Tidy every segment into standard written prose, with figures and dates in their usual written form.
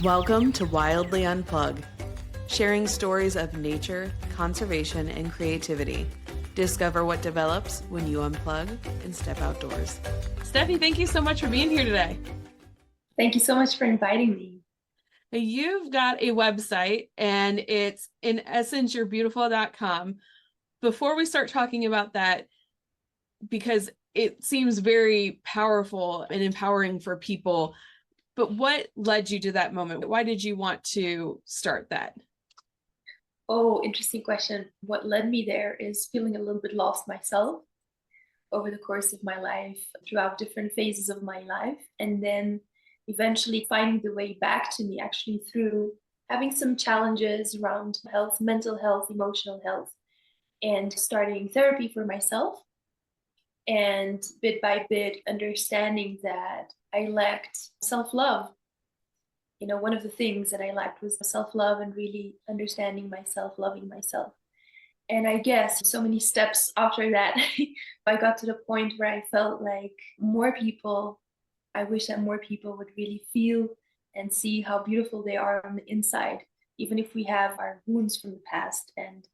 Welcome to Wildly Unplug, sharing stories of nature, conservation, and creativity. Discover what develops when you unplug and step outdoors. Steffi, thank you so much for being here today. Thank you so much for inviting me. You've got a website and it's in essence yourebeautiful.com. Before we start talking about that, because it seems very powerful and empowering for people, but what led you to that moment? Why did you want to start that? Oh, interesting question. What led me there is feeling a little bit lost myself over the course of my life, throughout different phases of my life, and then eventually finding the way back to me actually through having some challenges around health, mental health, emotional health, and starting therapy for myself. And bit by bit, understanding that I lacked self love. One of the things that I lacked was self love and really understanding myself, loving myself. And I guess so many steps after that, I got to the point where I felt like I wish that more people would really feel and see how beautiful they are on the inside, even if we have our wounds from the past and,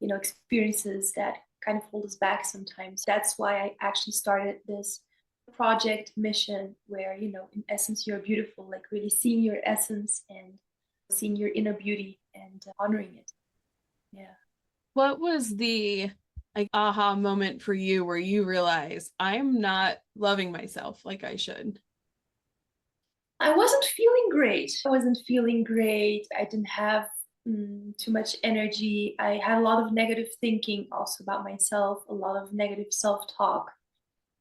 experiences that kind of hold us back sometimes. That's why I actually started this project mission where, in essence, you're beautiful, like really seeing your essence and seeing your inner beauty and honoring it. Yeah. What was the aha moment for you where you realized I'm not loving myself like I should? I wasn't feeling great. I didn't have too much energy. I had a lot of negative thinking also about myself, a lot of negative self-talk.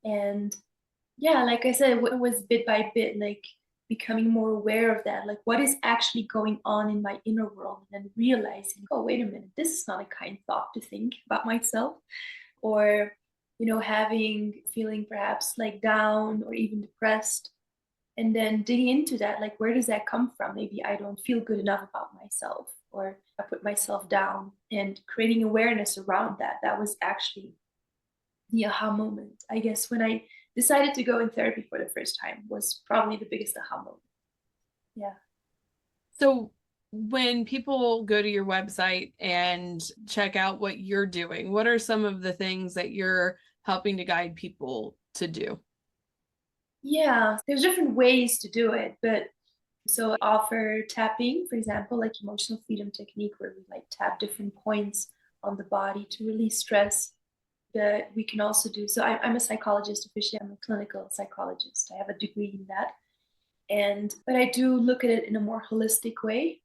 And yeah, like I said, it was bit by bit, like becoming more aware of that, like what is actually going on in my inner world, and then realizing, oh, wait a minute, this is not a kind thought to think about myself. Or, feeling perhaps like down or even depressed. And then digging into that, like, where does that come from? Maybe I don't feel good enough about myself, or I put myself down, and creating awareness around that. That was actually the aha moment, I guess, when I decided to go in therapy for the first time, was probably the biggest aha moment. Yeah. So when people go to your website and check out what you're doing, what are some of the things that you're helping to guide people to do? Yeah, there's different ways to do it, but so I offer tapping, for example, like emotional freedom technique, where we like tap different points on the body to release stress. That we can also do. So I'm a psychologist officially. I'm a clinical psychologist. I have a degree in that, but I do look at it in a more holistic way,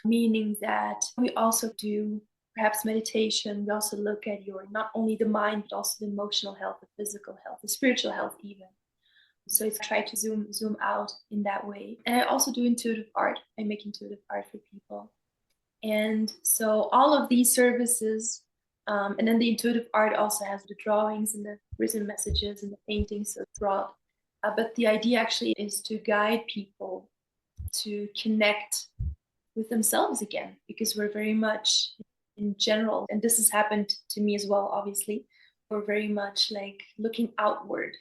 meaning that we also do perhaps meditation. We also look at your not only the mind but also the emotional health, the physical health, the spiritual health even. So it's try to zoom out in that way. And I also do intuitive art. I make intuitive art for people. And so all of these services, and then the intuitive art also has the drawings and the written messages and the paintings, so it's broad. But the idea actually is to guide people to connect with themselves again, because we're very much in general, and this has happened to me as well, obviously, we're very much like looking outward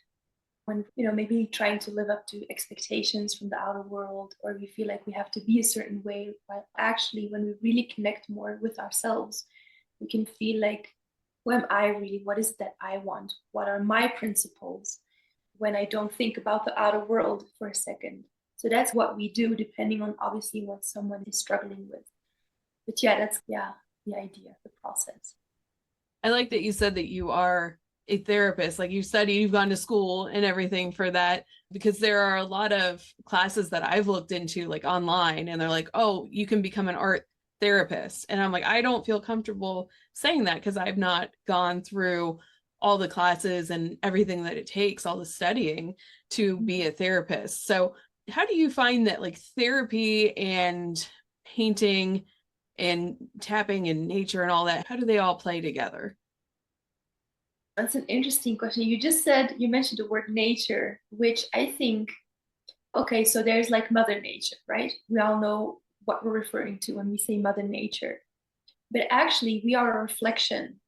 when, maybe trying to live up to expectations from the outer world, or we feel like we have to be a certain way, while actually when we really connect more with ourselves, we can feel like, who am I really? What is it that I want? What are my principles when I don't think about the outer world for a second? So that's what we do, depending on obviously what someone is struggling with. But yeah, that's the idea, the process. I like that you said that you are a therapist, like you studied, you've gone to school and everything for that, because there are a lot of classes that I've looked into like online and they're like, oh, you can become an art therapist. And I'm like, I don't feel comfortable saying that because I've not gone through all the classes and everything that it takes, all the studying to be a therapist. So how do you find that like therapy and painting and tapping and nature and all that, how do they all play together? That's an interesting question. You mentioned the word nature, which I think, okay, so there's like Mother Nature, right? We all know what we're referring to when we say Mother Nature. But actually, we are a reflection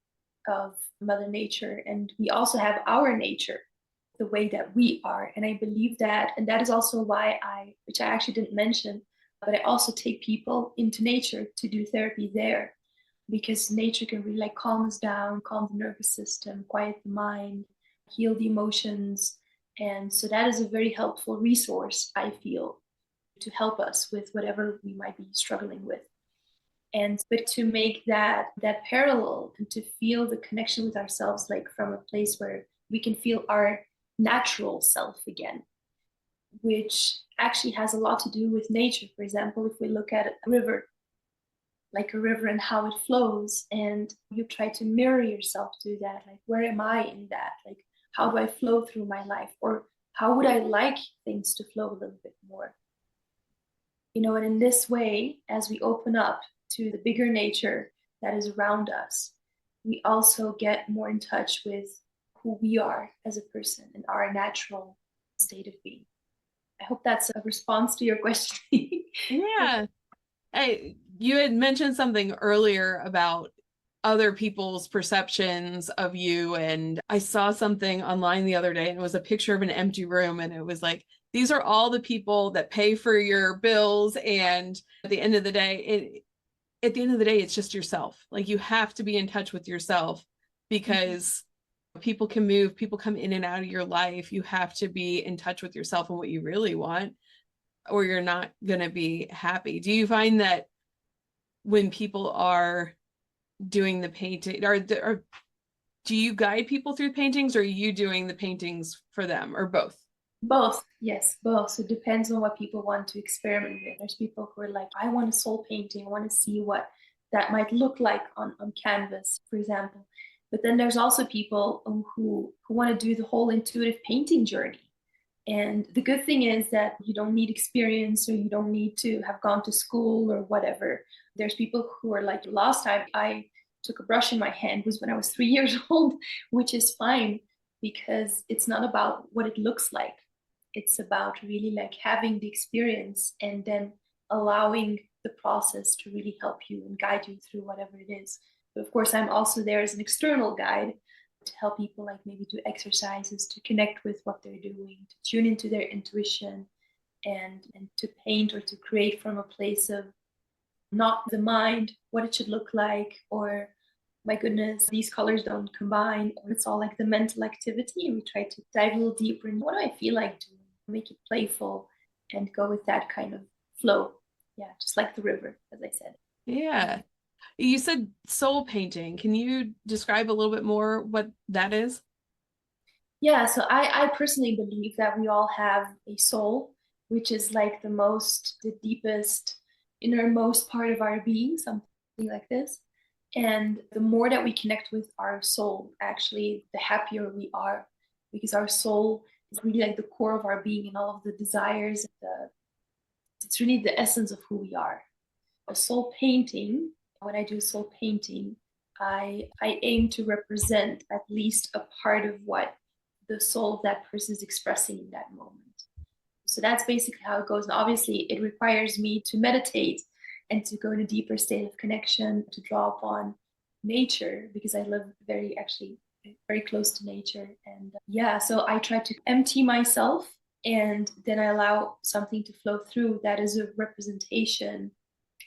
of Mother Nature, and we also have our nature, the way that we are. And I believe that, and that is also why which I actually didn't mention, But I also take people into nature to do therapy there, because nature can really like calm us down, calm the nervous system, quiet the mind, heal the emotions. And so that is a very helpful resource, I feel, to help us with whatever we might be struggling with. And but to make that parallel and to feel the connection with ourselves, like from a place where we can feel our natural self again, which actually has a lot to do with nature. For example, if we look at a river, like a river and how it flows, and you try to mirror yourself to that, like where am I in that, like how do I flow through my life, or how would I like things to flow a little bit more, and in this way, as we open up to the bigger nature that is around us, we also get more in touch with who we are as a person and our natural state of being. I hope that's a response to your question. Yeah. Hey, you had mentioned something earlier about other people's perceptions of you. And I saw something online the other day, and it was a picture of an empty room. And it was like, these are all the people that pay for your bills. And at the end of the day, it's just yourself. Like, you have to be in touch with yourself, because people can move, people come in and out of your life. You have to be in touch with yourself and what you really want, or you're not going to be happy. Do you find that when people are doing the painting, or do you guide people through paintings, or are you doing the paintings for them, or both? Both, yes, both. So it depends on what people want to experiment with. There's people who are like, I want a soul painting, I want to see what that might look like on canvas, for example. But then there's also people who want to do the whole intuitive painting journey. And the good thing is that you don't need experience, or you don't need to have gone to school or whatever. There's people who are like, last time I took a brush in my hand was when I was 3 years old, which is fine, because it's not about what it looks like. It's about really like having the experience and then allowing the process to really help you and guide you through whatever it is. But of course, I'm also there as an external guide to help people like maybe do exercises to connect with what they're doing, to tune into their intuition, and to paint or to create from a place of not the mind, what it should look like, or my goodness, these colors don't combine, or it's all like the mental activity. And we try to dive a little deeper in what do I feel like doing, make it playful and go with that kind of flow. Yeah, just like the river, as I said. Yeah. You said soul painting. Can you describe a little bit more what that is? Yeah, so I personally believe that we all have a soul, which is like the deepest, innermost part of our being, something like this. And the more that we connect with our soul, actually, the happier we are, because our soul is really like the core of our being, and all of the desires. It's really the essence of who we are. A soul painting, when I do a soul painting, I aim to represent at least a part of what the soul of that person is expressing in that moment. So that's basically how it goes. And obviously, it requires me to meditate and to go in a deeper state of connection, to draw upon nature, because I live very close to nature. And yeah, so I try to empty myself, and then I allow something to flow through that is a representation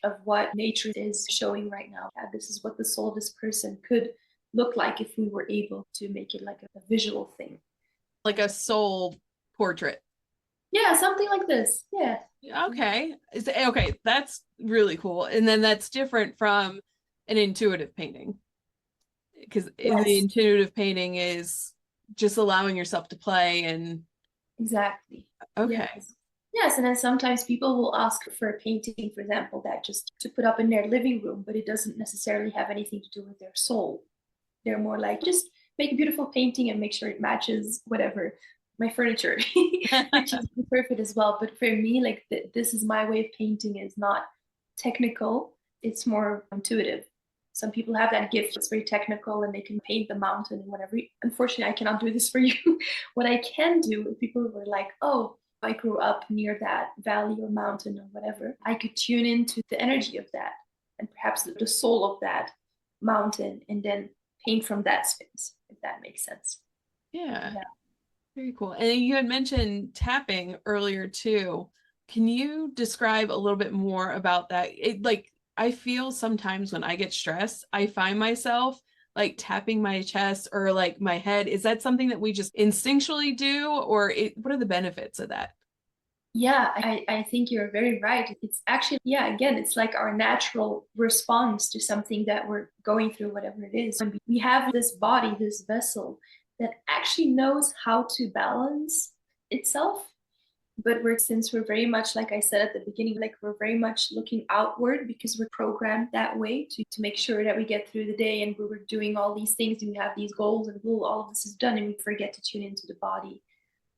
of what nature is showing right now. Yeah, this is what the soul of this person could look like if we were able to make it like a visual thing. Like a soul portrait. Yeah, something like this. Yeah. Okay. Okay, that's really cool. And then that's different from an intuitive painting, because the Yes, intuitive painting is just allowing yourself to play. And exactly. okay. Yes. Yes, and then sometimes people will ask for a painting, for example, that just to put up in their living room, but it doesn't necessarily have anything to do with their soul. They're more like, just make a beautiful painting and make sure it matches whatever my furniture, which is perfect as well. But for me, like this is my way of painting, is not technical. It's more intuitive. Some people have that gift. It's very technical and they can paint the mountain and whatever. Unfortunately, I cannot do this for you. What I can do, if people were like, oh, I grew up near that valley or mountain or whatever, I could tune into the energy of that and perhaps the soul of that mountain, and then paint from that space, if that makes sense. Yeah. Yeah. Very cool. And you had mentioned tapping earlier too. Can you describe a little bit more about that? I feel sometimes when I get stressed, I find myself like tapping my chest or like my head. Is that something that we just instinctually do, or what are the benefits of that? Yeah, I think you're very right. It's actually, yeah, again, it's like our natural response to something that we're going through, whatever it is. And we have this body, this vessel that actually knows how to balance itself. But since we're very much, like I said at the beginning, like we're very much looking outward because we're programmed that way to make sure that we get through the day, and we're doing all these things and we have these goals and all of this is done, and we forget to tune into the body,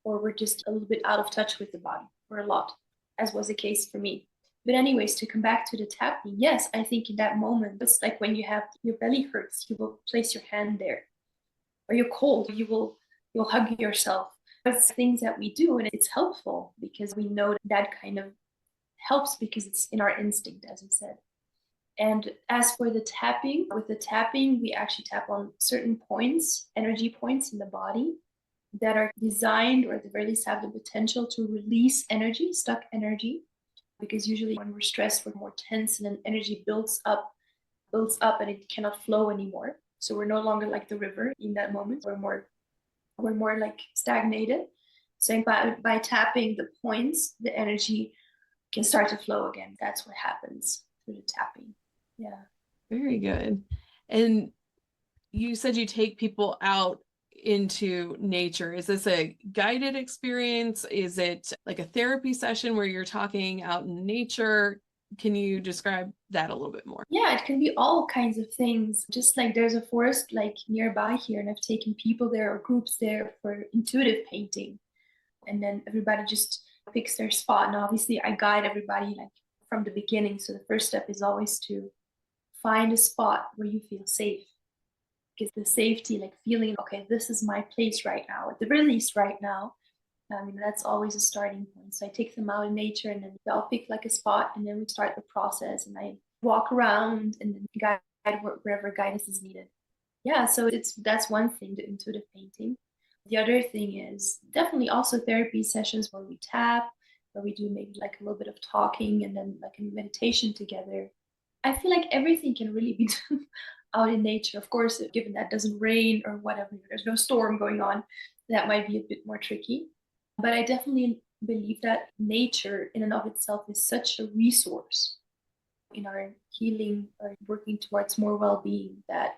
or we're just a little bit out of touch with the body, or a lot, as was the case for me. But anyways, to come back to the tapping, yes, I think in that moment, it's like when you have your belly hurts, you will place your hand there, or you're cold, you'll hug yourself. It's things that we do, and it's helpful because we know that kind of helps because it's in our instinct, as we said. And as for the tapping, with the tapping, we actually tap on certain points, energy points in the body that are designed, or at the very least have the potential to release energy, stuck energy. Because usually when we're stressed, we're more tense, and then energy builds up, and it cannot flow anymore. So we're no longer like the river in that moment. We're more like stagnated. So by tapping the points, the energy can start to flow again. That's what happens through the tapping. Yeah. Very good. And you said you take people out into nature. Is this a guided experience? Is it like a therapy session where you're talking out in nature? Can you describe that a little bit more? Yeah, it can be all kinds of things. Just like there's a forest like nearby here, and I've taken people there or groups there for intuitive painting. And then everybody just picks their spot. And obviously I guide everybody like from the beginning. So the first step is always to find a spot where you feel safe. Because the safety, like feeling, okay, this is my place right now, at the very least right now. That's always a starting point. So I take them out in nature, and then I'll pick like a spot, and then we start the process, and I walk around and then guide wherever guidance is needed. Yeah, so that's one thing, the intuitive painting. The other thing is definitely also therapy sessions where we tap, where we do maybe like a little bit of talking and then like a meditation together. I feel like everything can really be done out in nature. Of course, given that it doesn't rain or whatever, there's no storm going on, that might be a bit more tricky. But I definitely believe that nature in and of itself is such a resource in our healing or working towards more well-being, that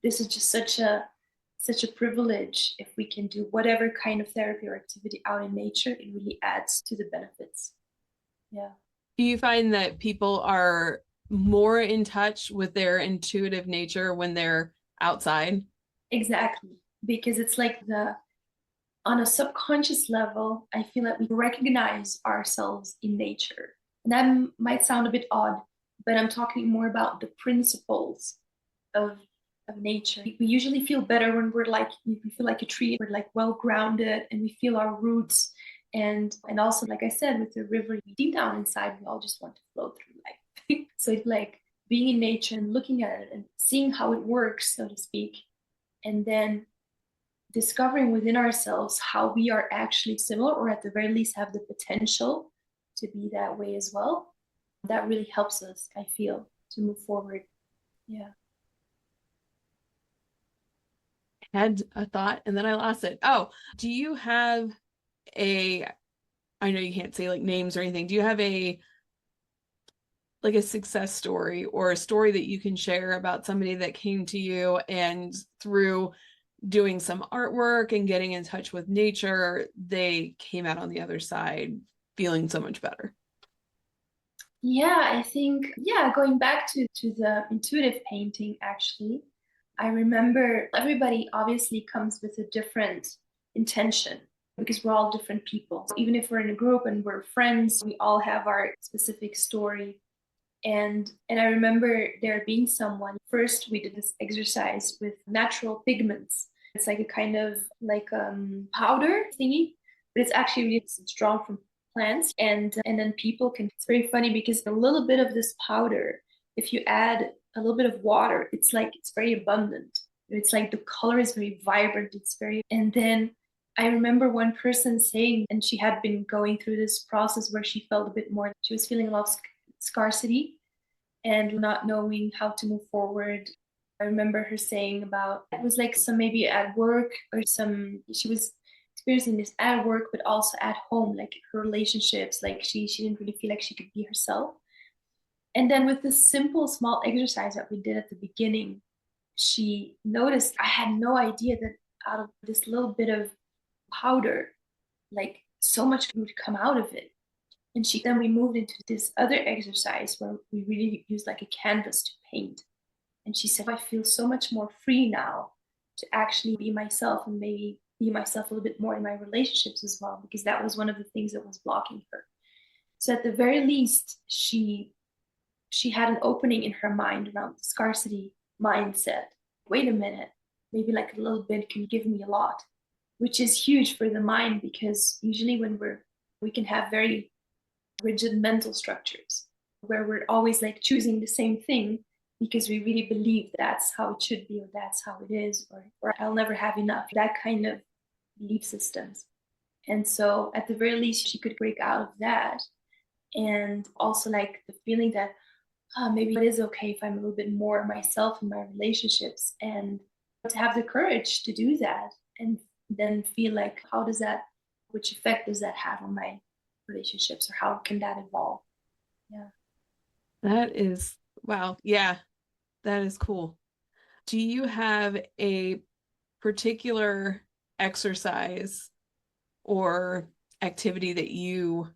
this is just such a privilege. If we can do whatever kind of therapy or activity out in nature, it really adds to the benefits. Yeah. Do you find that people are more in touch with their intuitive nature when they're outside? Exactly. Because it's like on a subconscious level, I feel like we recognize ourselves in nature. And that might sound a bit odd, but I'm talking more about the principles of nature. We usually feel better when we feel like a tree, we're like well grounded, and we feel our roots. And also, like I said, with the river, deep down inside, we all just want to flow through life. So it's like being in nature and looking at it and seeing how it works, so to speak, and then discovering within ourselves how we are actually similar, or at the very least have the potential to be that way as well. That really helps us, I feel, to move forward. Yeah. Had a thought and then I lost it. Oh, do you have I know you can't say like names or anything. Do you have like a success story or a story that you can share about somebody that came to you and through doing some artwork and getting in touch with nature, they came out on the other side feeling so much better? Yeah, I think, yeah, going back to the intuitive painting, actually, I remember everybody obviously comes with a different intention because we're all different people. So even if we're in a group and we're friends, we all have our specific story. And I remember there being someone, first we did this exercise with natural pigments. It's like a kind of like powder thingy, but it's actually really it's drawn from plants. And then people can, it's very funny because a little bit of this powder, if you add a little bit of water, it's like it's very abundant. It's like the color is very vibrant. It's very, and then I remember one person saying, and she had been going through this process where she felt a bit more, she was feeling a lot of scarcity and not knowing how to move forward. I remember her saying about it was like some maybe at work or some she was experiencing this at work but also at home, like her relationships, like she didn't really feel like she could be herself. And then with this simple small exercise that we did at the beginning, she noticed I had no idea that out of this little bit of powder, like so much would come out of it. And she then we moved into this other exercise where we really used like a canvas to paint. And she said, I feel so much more free now to actually be myself and maybe be myself a little bit more in my relationships as well, because that was one of the things that was blocking her. So at the very least, she had an opening in her mind around the scarcity mindset. Wait a minute, maybe like a little bit can give me a lot, which is huge for the mind because usually when we can have very rigid mental structures where we're always like choosing the same thing because we really believe that's how it should be or that's how it is or I'll never have enough, that kind of belief systems. And so at the very least she could break out of that, and also like the feeling that maybe it is okay if I'm a little bit more myself in my relationships, and to have the courage to do that and then feel like how does that, which effect does that have on my relationships or how can that evolve. Yeah. That is, wow. Yeah, that is cool. Do you have a particular exercise or activity that you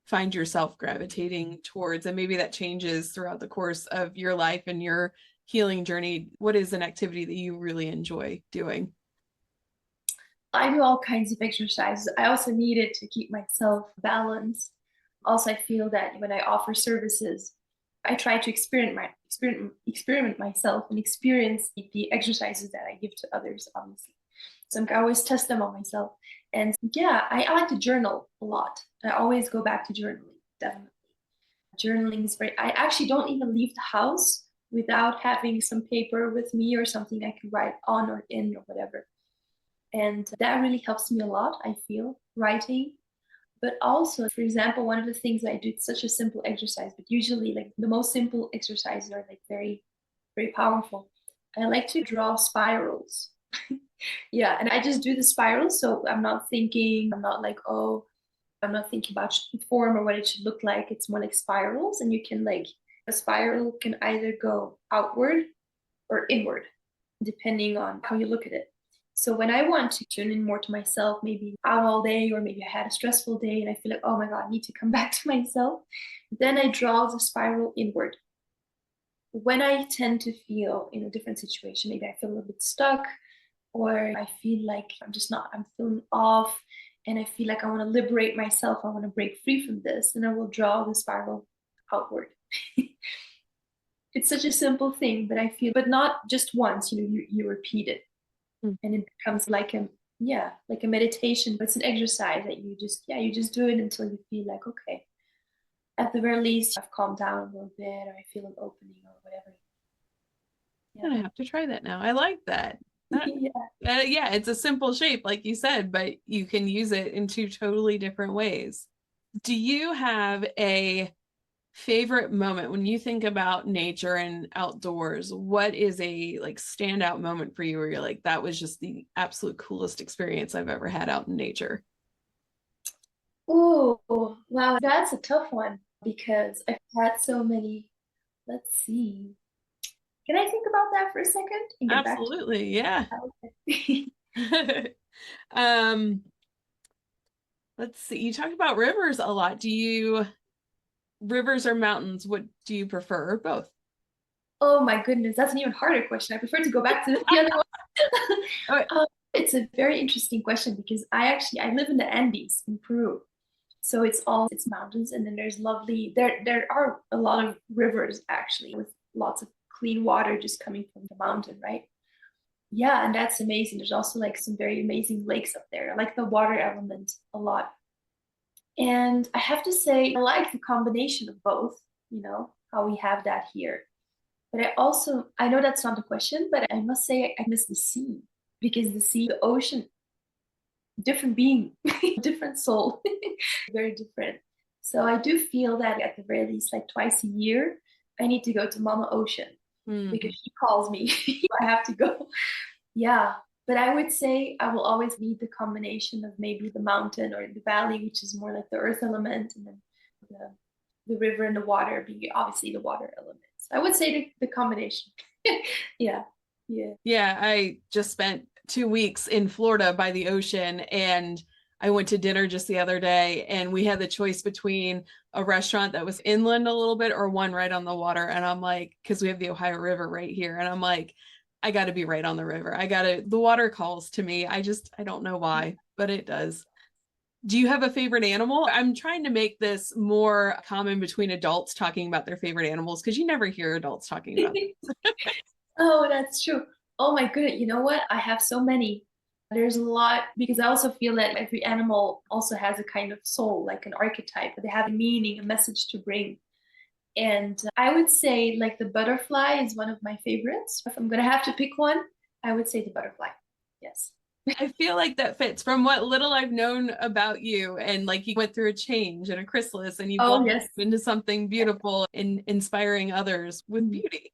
find yourself gravitating towards? And maybe that changes throughout the course of your life and your healing journey. What is an activity that you really enjoy doing? I do all kinds of exercises. I also need it to keep myself balanced. Also, I feel that when I offer services, I try to experiment myself and experience the exercises that I give to others, obviously. So I always test them on myself. And yeah, I like to journal a lot. I always go back to journaling, definitely. Journaling is very, I actually don't even leave the house without having some paper with me or something I can write on or in or whatever. And that really helps me a lot, I feel, writing. But also, for example, one of the things I do, it's such a simple exercise, but usually like the most simple exercises are like very, very powerful. I like to draw spirals. Yeah, and I just do the spirals. So I'm not thinking, I'm not like, oh, I'm not thinking about form or what it should look like. It's more like spirals. And you can like, a spiral can either go outward or inward, depending on how you look at it. So when I want to tune in more to myself, maybe out all day, or maybe I had a stressful day and I feel like, oh my God, I need to come back to myself, then I draw the spiral inward. When I tend to feel in a different situation, maybe I feel a little bit stuck, or I feel like I'm feeling off, and I feel like I want to liberate myself, I want to break free from this, then I will draw the spiral outward. It's such a simple thing, but I feel, but not just once, you repeat it Mm. and it becomes like a, yeah, like a meditation, but it's an exercise that you just do it until you feel like, okay, at the very least, I've calmed down a little bit, or I feel an opening or whatever. I'm Yeah. gonna have to try that now. I like that. That Yeah. yeah, it's a simple shape, like you said, but you can use it in two totally different ways. Do you have a favorite moment when you think about nature and outdoors? What is a like standout moment for you where you're like, that was just the absolute coolest experience I've ever had out in nature? Oh, wow, that's a tough one because I've had so many. Let's see. Can I think about that for a second and get back to Absolutely, yeah. you? um, let's see. You talked about rivers a lot. Do you rivers or mountains? What do you prefer? Or both? Oh my goodness, that's an even harder question. I prefer to go back to the other one. Okay. It's a very interesting question because I live in the Andes in Peru. So it's mountains, and then there's lovely there are a lot of rivers actually with lots of clean water just coming from the mountain, right? Yeah, and that's amazing. There's also like some very amazing lakes up there. I like the water element a lot. And I have to say, I like the combination of both, how we have that here. But I know that's not the question, but I must say I miss the sea because the ocean different being, different soul, very different. So I do feel that at the very least, like twice a year, I need to go to Mama Ocean because she calls me. I have to go. Yeah. But I would say I will always need the combination of maybe the mountain or the valley, which is more like the earth element, and then the river and the water being obviously the water element. So I would say the combination. Yeah. Yeah. Yeah, I just spent 2 weeks in Florida by the ocean, and I went to dinner just the other day, and we had the choice between a restaurant that was inland a little bit or one right on the water. And I'm like, because we have the Ohio River right here, and I'm like, I got to be right on the river. The water calls to me. I don't know why, but it does. Do you have a favorite animal? I'm trying to make this more common between adults talking about their favorite animals because you never hear adults talking about them. Oh, that's true. Oh my goodness. You know what? I have so many. There's a lot because I also feel that every animal also has a kind of soul, like an archetype. They have a meaning, a message to bring. And I would say like the butterfly is one of my favorites. If I'm gonna have to pick one, I would say the butterfly. Yes. I feel like that fits from what little I've known about you. And like you went through a change and a chrysalis and you Oh, blossomed yes. into something beautiful and inspiring others with Mhm. beauty.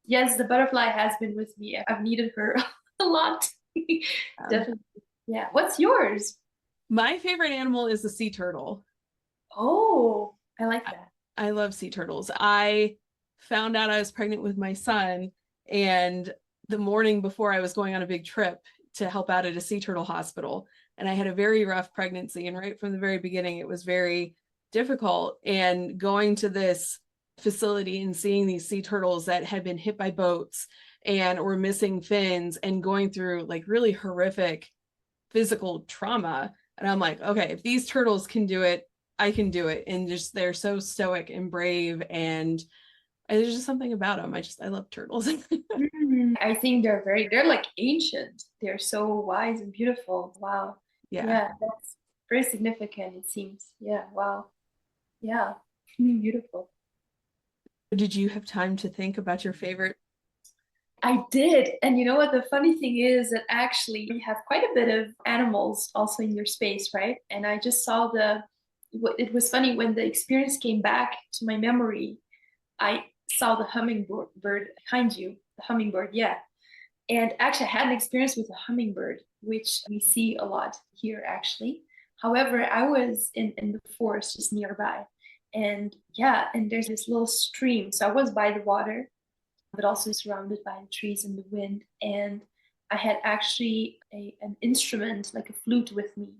Yes, the butterfly has been with me. I've needed her a lot. Um, Definitely. Yeah. What's yours? my favorite animal is the sea turtle. Oh, I like I, that. I love sea turtles. I found out I was pregnant with my son, and the morning before I was going on a big trip to help out at a sea turtle hospital. And I had a very rough pregnancy. And right from the very beginning, it was very difficult. And going to this facility and seeing these sea turtles that had been hit by boats and were missing fins and going through like really horrific physical trauma. And I'm like, okay, if these turtles can do it, I can do it. And just they're so stoic and brave. And there's just something about them. I love turtles. I think they're like ancient. They're so wise and beautiful. Wow. Yeah. Yeah, that's very significant, it seems. Yeah, wow. Yeah, beautiful. Did you have time to think about your favorite? I did. And you know what? The funny thing is that actually you have quite a bit of animals also in your space, right? And I just saw it was funny when the experience came back to my memory. I saw the hummingbird behind you, the hummingbird, yeah. And actually, I had an experience with a hummingbird, which we see a lot here, actually. However, I was in the forest just nearby. And yeah, and there's this little stream. So I was by the water, but also surrounded by the trees and the wind. And I had actually an instrument, like a flute, with me.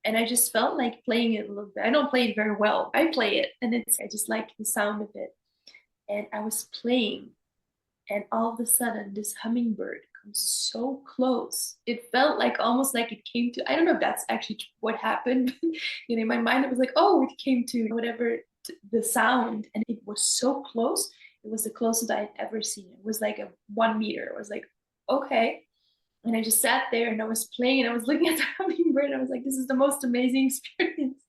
And I just felt like playing it a little bit. I don't play it very well. I play it, and I just like the sound of it. And I was playing, and all of a sudden this hummingbird comes so close. It felt like almost like it came to, I don't know if that's actually what happened. In my mind it was like, oh, it came to whatever, the sound, and it was so close. It was the closest I had ever seen. It was like a 1 meter. It was like, okay. And I just sat there and I was playing and I was looking at the hummingbird and I was like, this is the most amazing experience.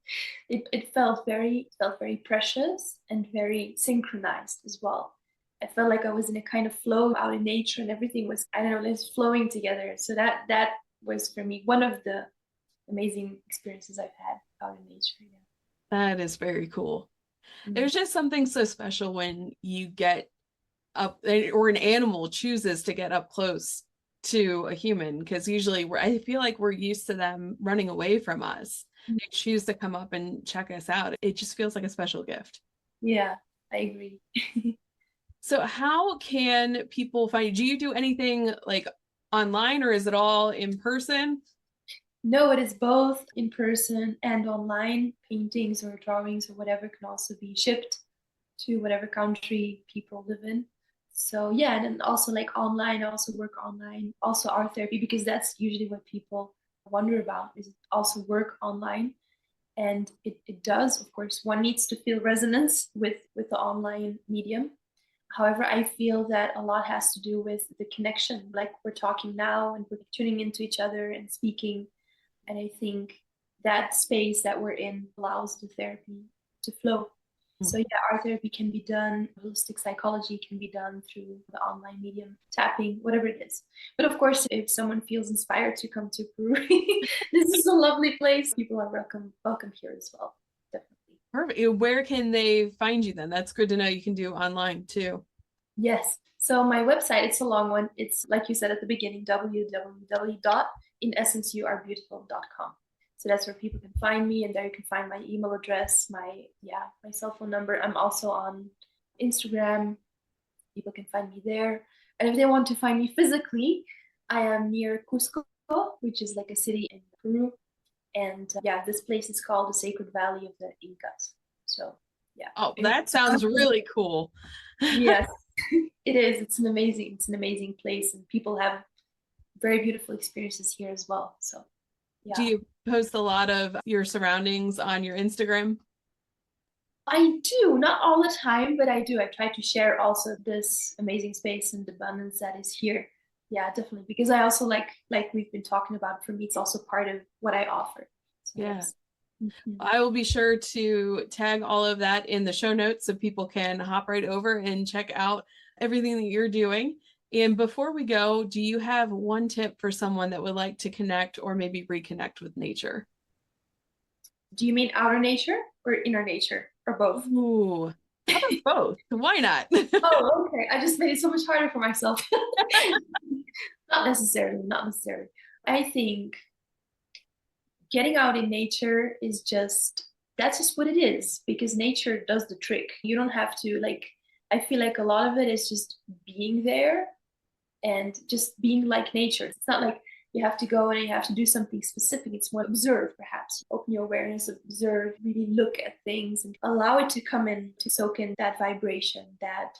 It felt very precious and very synchronized as well. I felt like I was in a kind of flow out in nature and everything was, I don't know, just flowing together. So that was for me one of the amazing experiences I've had out in nature. Yeah. That is very cool. Mm-hmm. There's just something so special when you get up or an animal chooses to get up close to a human, because usually I feel like we're used to them running away from us. They choose to come up and check us out. It just feels like a special gift. Yeah, I agree. So how can people find you? Do you do anything like online or is it all in person? No, it is both in person and online. Paintings or drawings or whatever can also be shipped to whatever country people live in. So yeah, and then also like online, I also work online, also art therapy, because that's usually what people wonder about, is also work online. And it does, of course, one needs to feel resonance with the online medium. However, I feel that a lot has to do with the connection, like we're talking now and we're tuning into each other and speaking. And I think that space that we're in allows the therapy to flow. So yeah, art therapy can be done, holistic psychology can be done through the online medium, tapping, whatever it is. But of course, if someone feels inspired to come to Peru, this is a lovely place. People are welcome here as well. Definitely. Perfect. Where can they find you then? That's good to know. You can do online too. Yes. So my website, it's a long one. It's like you said at the beginning, www.inessenceyouarebeautiful.com. So that's where people can find me, and there you can find my email address, my cell phone number. I'm also on Instagram. People can find me there. And if they want to find me physically, I am near Cusco, which is like a city in Peru. And this place is called the Sacred Valley of the Incas. So yeah. Oh, that sounds really cool. Yes, it is. It's an amazing place, and people have very beautiful experiences here as well. So yeah. Do you post a lot of your surroundings on your Instagram? I do, not all the time, but I do. I try to share also this amazing space and abundance that is here. Yeah, definitely. Because I also like we've been talking about, for me, it's also part of what I offer. So, yeah. Yes. I will be sure to tag all of that in the show notes so people can hop right over and check out everything that you're doing. And before we go, do you have one tip for someone that would like to connect or maybe reconnect with nature? Do you mean outer nature or inner nature or both? Ooh, how about both? Why not? Oh, okay. I just made it so much harder for myself. Not necessarily. I think getting out in nature is that's just what it is, because nature does the trick. You don't have to I feel like a lot of it is just being there and just being like nature. It's not like you have to go and you have to do something specific. It's more observe, perhaps. Open your awareness, observe, really look at things and allow it to come in, to soak in that vibration, that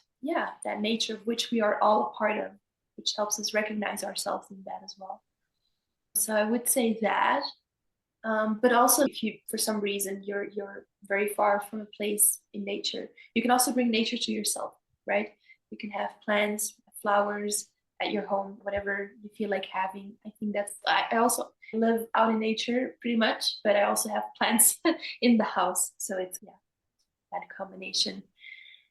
nature of which we are all a part of, which helps us recognize ourselves in that as well. So I would say that. But also, if you, for some reason, you're very far from a place in nature, you can also bring nature to yourself, right? You can have plants, flowers at your home, whatever you feel like having. I think I also live out in nature pretty much, but I also have plants in the house. So it's, that combination.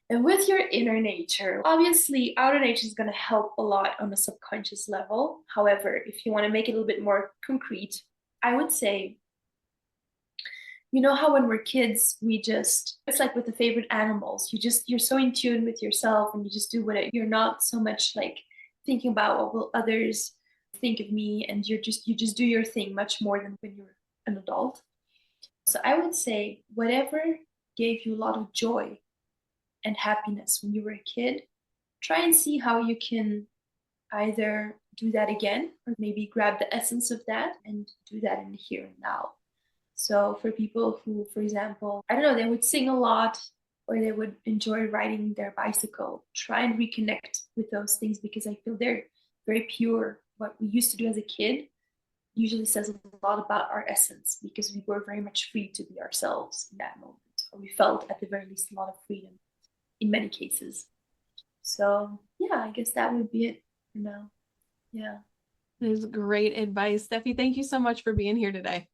And with your inner nature, obviously, outer nature is going to help a lot on a subconscious level. However, if you want to make it a little bit more concrete, I would say, you know how when we're kids, it's like with the favorite animals, you're so in tune with yourself and you just do what you're not so much like thinking about what will others think of me, and you just do your thing much more than when you're an adult. So I would say whatever gave you a lot of joy and happiness when you were a kid, try and see how you can either do that again or maybe grab the essence of that and do that in the here and now. So for people who, for example, I don't know, they would sing a lot or they would enjoy riding their bicycle, try and reconnect with those things, because I feel they're very pure. What we used to do as a kid usually says a lot about our essence, because we were very much free to be ourselves in that moment. Or we felt at the very least a lot of freedom in many cases. So yeah, I guess that would be it for now. Yeah. That is great advice. Steffi, thank you so much for being here today.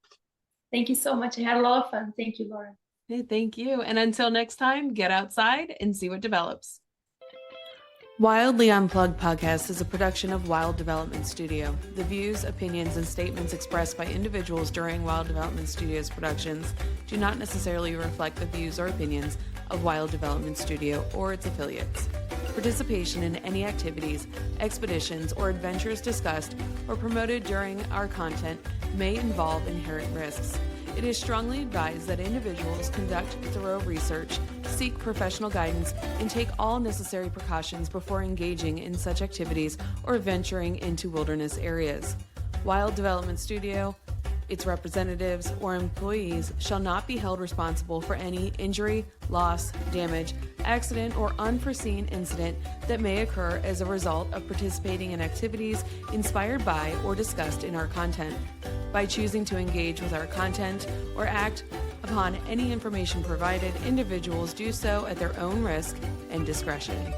Thank you so much. I had a lot of fun. Thank you, Lauren. Hey, thank you. And until next time, get outside and see what develops. Wildly Unplugged podcast is a production of Wild Development Studio. The views, opinions, and statements expressed by individuals during Wild Development Studio's productions do not necessarily reflect the views or opinions of Wild Development Studio or its affiliates. Participation in any activities, expeditions, or adventures discussed or promoted during our content may involve inherent risks. It is strongly advised that individuals conduct thorough research, seek professional guidance, and take all necessary precautions before engaging in such activities or venturing into wilderness areas. Wild Development Studio, its representatives, or employees shall not be held responsible for any injury, loss, damage, accident, or unforeseen incident that may occur as a result of participating in activities inspired by or discussed in our content. By choosing to engage with our content or act upon any information provided, individuals do so at their own risk and discretion.